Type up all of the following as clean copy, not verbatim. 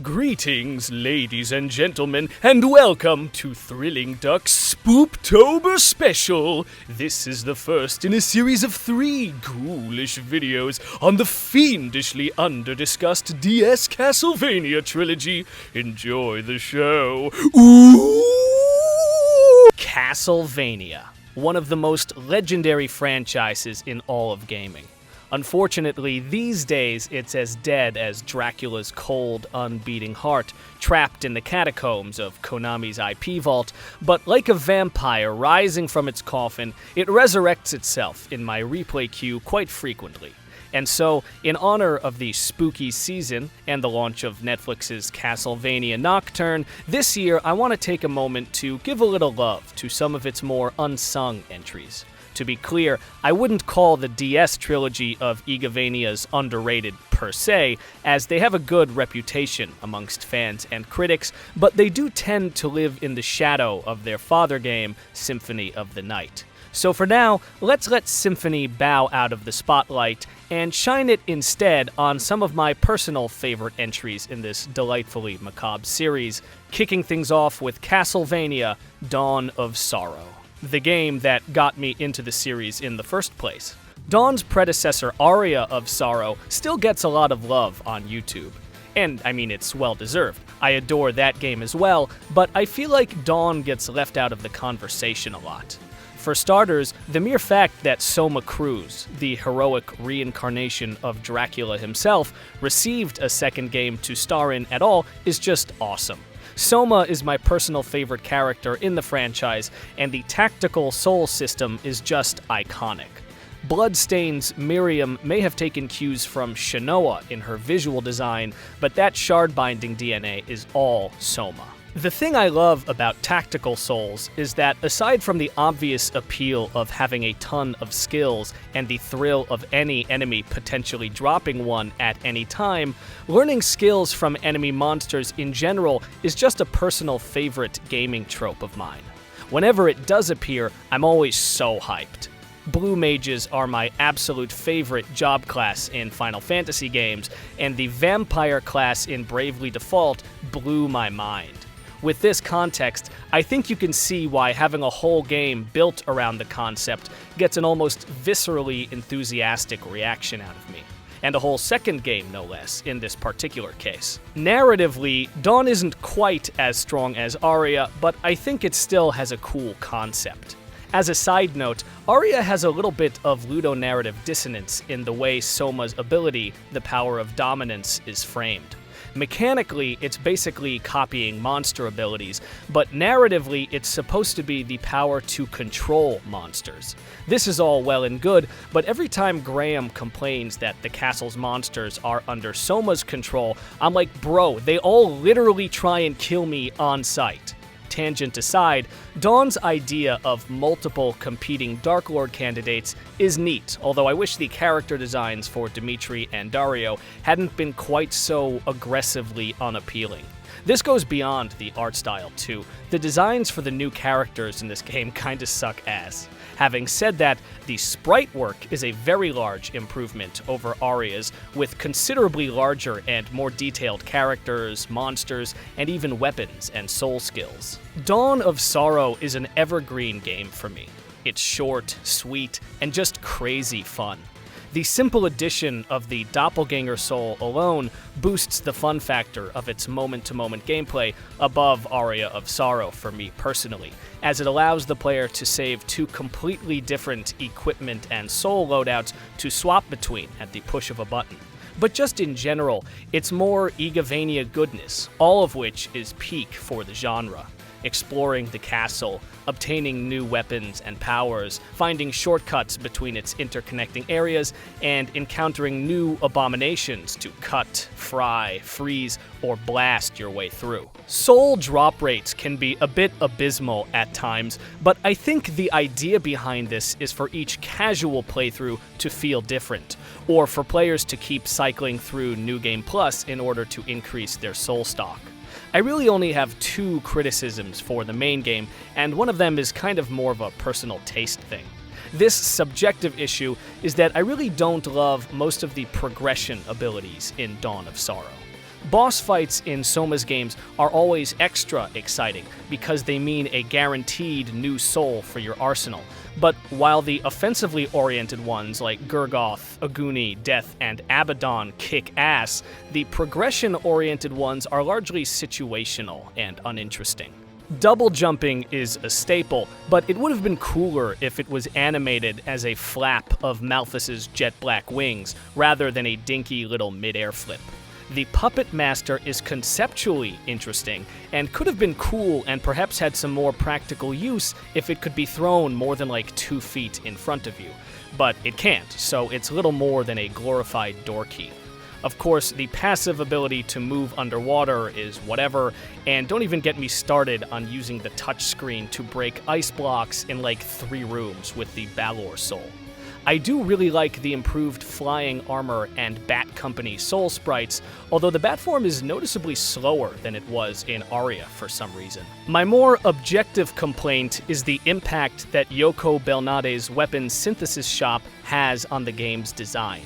Greetings, ladies and gentlemen, and welcome to Thrilling Duck's Spooptober Special. This is the first in a series of 3 ghoulish videos on the fiendishly under-discussed DS Castlevania trilogy. Enjoy the show. Ooh! Castlevania, one of the most legendary franchises in all of gaming. Unfortunately, these days, it's as dead as Dracula's cold, unbeating heart, trapped in the catacombs of Konami's IP vault, but like a vampire rising from its coffin, it resurrects itself in my replay queue quite frequently. And so, in honor of the spooky season and the launch of Netflix's Castlevania Nocturne, this year I want to take a moment to give a little love to some of its more unsung entries. To be clear, I wouldn't call the DS trilogy of Igavanias underrated per se, as they have a good reputation amongst fans and critics, but they do tend to live in the shadow of their father game, Symphony of the Night. So for now, let's let Symphony bow out of the spotlight and shine it instead on some of my personal favorite entries in this delightfully macabre series, kicking things off with Castlevania: Dawn of Sorrow, the game that got me into the series in the first place. Dawn's predecessor, Aria of Sorrow, still gets a lot of love on YouTube. And, I mean, it's well-deserved. I adore that game as well, but I feel like Dawn gets left out of the conversation a lot. For starters, the mere fact that Soma Cruz, the heroic reincarnation of Dracula himself, received a second game to star in at all is just awesome. Soma is my personal favorite character in the franchise, and the tactical soul system is just iconic. Bloodstain's Miriam may have taken cues from Shinoa in her visual design, but that shard-binding DNA is all Soma. The thing I love about Tactical Souls is that aside from the obvious appeal of having a ton of skills and the thrill of any enemy potentially dropping one at any time, learning skills from enemy monsters in general is just a personal favorite gaming trope of mine. Whenever it does appear, I'm always so hyped. Blue mages are my absolute favorite job class in Final Fantasy games, and the vampire class in Bravely Default blew my mind. With this context, I think you can see why having a whole game built around the concept gets an almost viscerally enthusiastic reaction out of me. And a whole second game, no less, in this particular case. Narratively, Dawn isn't quite as strong as Aria, but I think it still has a cool concept. As a side note, Aria has a little bit of ludonarrative dissonance in the way Soma's ability, the power of dominance, is framed. Mechanically, it's basically copying monster abilities, but narratively, it's supposed to be the power to control monsters. This is all well and good, but every time Graham complains that the castle's monsters are under Soma's control, I'm like, bro, they all literally try and kill me on sight. Tangent aside, Dawn's idea of multiple competing Dark Lord candidates is neat, although I wish the character designs for Dimitri and Dario hadn't been quite so aggressively unappealing. This goes beyond the art style, too. The designs for the new characters in this game kinda suck ass. Having said that, the sprite work is a very large improvement over Aria's, with considerably larger and more detailed characters, monsters, and even weapons and soul skills. Dawn of Sorrow is an evergreen game for me. It's short, sweet, and just crazy fun. The simple addition of the doppelganger soul alone boosts the fun factor of its moment-to-moment gameplay above Aria of Sorrow for me personally, as it allows the player to save 2 completely different equipment and soul loadouts to swap between at the push of a button. But just in general, it's more Igavania goodness, all of which is peak for the genre. Exploring the castle, obtaining new weapons and powers, finding shortcuts between its interconnecting areas, and encountering new abominations to cut, fry, freeze, or blast your way through. Soul drop rates can be a bit abysmal at times, but I think the idea behind this is for each casual playthrough to feel different, or for players to keep cycling through New Game Plus in order to increase their soul stock. I really only have 2 criticisms for the main game, and one of them is kind of more of a personal taste thing. This subjective issue is that I really don't love most of the progression abilities in Dawn of Sorrow. Boss fights in Soma's games are always extra exciting because they mean a guaranteed new soul for your arsenal. But while the offensively oriented ones like Gurgoth, Aguni, Death, and Abaddon kick ass, the progression-oriented ones are largely situational and uninteresting. Double jumping is a staple, but it would have been cooler if it was animated as a flap of Malthus's jet black wings rather than a dinky little mid-air flip. The Puppet Master is conceptually interesting, and could have been cool and perhaps had some more practical use if it could be thrown more than like 2 feet in front of you. But it can't, so it's little more than a glorified door key. Of course, the passive ability to move underwater is whatever, and don't even get me started on using the touchscreen to break ice blocks in like 3 rooms with the Balor Soul. I do really like the improved flying armor and Bat Company soul sprites, although the bat form is noticeably slower than it was in Aria for some reason. My more objective complaint is the impact that Yoko Belnades' weapon synthesis shop has on the game's design.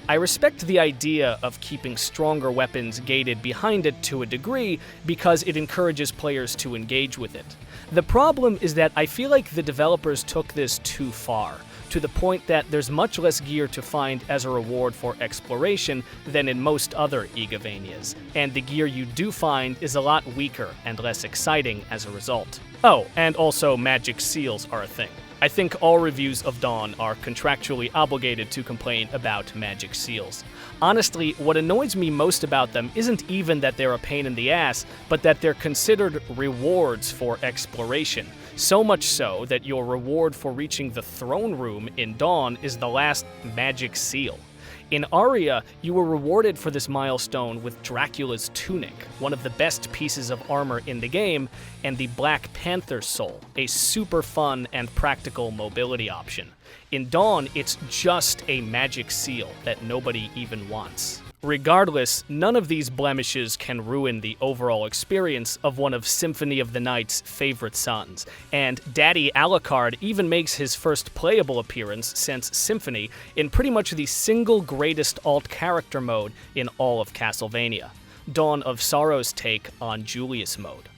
I respect the idea of keeping stronger weapons gated behind it to a degree because it encourages players to engage with it. The problem is that I feel like the developers took this too far, to the point that there's much less gear to find as a reward for exploration than in most other Igavanias, and the gear you do find is a lot weaker and less exciting as a result. Oh, and also magic seals are a thing. I think all reviews of Dawn are contractually obligated to complain about magic seals. Honestly, what annoys me most about them isn't even that they're a pain in the ass, but that they're considered rewards for exploration. So much so that your reward for reaching the throne room in Dawn is the last magic seal. In Aria, you were rewarded for this milestone with Dracula's tunic, one of the best pieces of armor in the game, and the Black Panther Soul, a super fun and practical mobility option. In Dawn, it's just a magic seal that nobody even wants. Regardless, none of these blemishes can ruin the overall experience of one of Symphony of the Night's favorite sons, and Daddy Alucard even makes his first playable appearance since Symphony in pretty much the single greatest alt character mode in all of Castlevania, Dawn of Sorrow's take on Julius mode.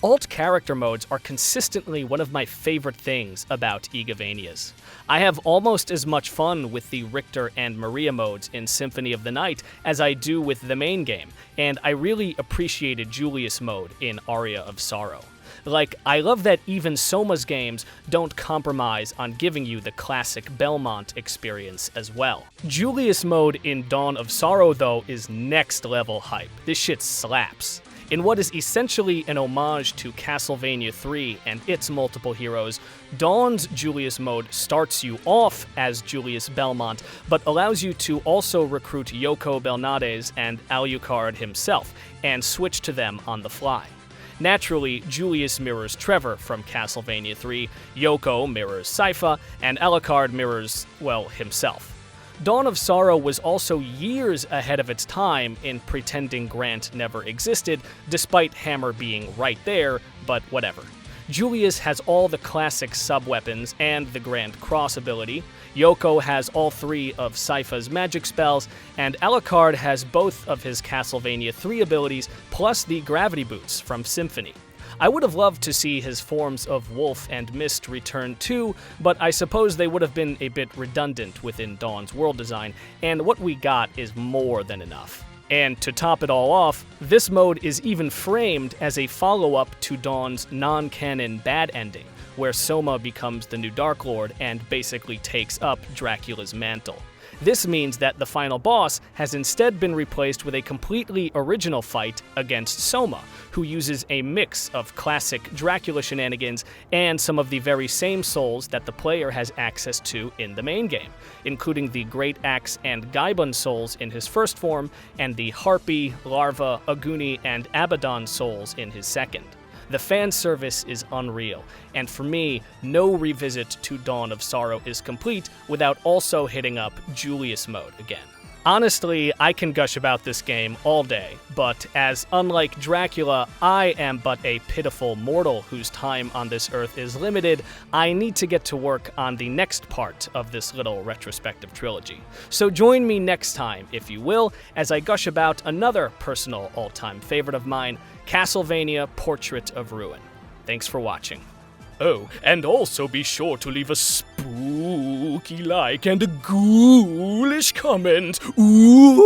Alt character modes are consistently one of my favorite things about Igavanias. I have almost as much fun with the Richter and Maria modes in Symphony of the Night as I do with the main game, and I really appreciated Julius mode in Aria of Sorrow. Like, I love that even Soma's games don't compromise on giving you the classic Belmont experience as well. Julius mode in Dawn of Sorrow, though, is next level hype. This shit slaps. In what is essentially an homage to Castlevania 3 and its multiple heroes, Dawn's Julius mode starts you off as Julius Belmont, but allows you to also recruit Yoko Belnades and Alucard himself, and switch to them on the fly. Naturally, Julius mirrors Trevor from Castlevania 3, Yoko mirrors Sypha, and Alucard mirrors, well, himself. Dawn of Sorrow was also years ahead of its time in pretending Grant never existed, despite Hammer being right there, but whatever. Julius has all the classic sub-weapons and the Grand Cross ability, Yoko has all 3 of Sypha's magic spells, and Alucard has both of his Castlevania 3 abilities, plus the gravity boots from Symphony. I would have loved to see his forms of Wolf and Mist return too, but I suppose they would have been a bit redundant within Dawn's world design, and what we got is more than enough. And to top it all off, this mode is even framed as a follow-up to Dawn's non-canon bad ending, where Soma becomes the new Dark Lord and basically takes up Dracula's mantle. This means that the final boss has instead been replaced with a completely original fight against Soma, who uses a mix of classic Dracula shenanigans and some of the very same souls that the player has access to in the main game, including the Great Axe and Gaibun souls in his first form, and the Harpy, Larva, Aguni, and Abaddon souls in his second. The fan service is unreal, and for me, no revisit to Dawn of Sorrow is complete without also hitting up Julius mode again. Honestly, I can gush about this game all day, but as unlike Dracula, I am but a pitiful mortal whose time on this earth is limited. I need to get to work on the next part of this little retrospective trilogy. So join me next time, if you will, as I gush about another personal all-time favorite of mine, Castlevania Portrait of Ruin. Thanks for watching. Oh, and also be sure to leave a spooky like and a ghoulish comment. Ooh!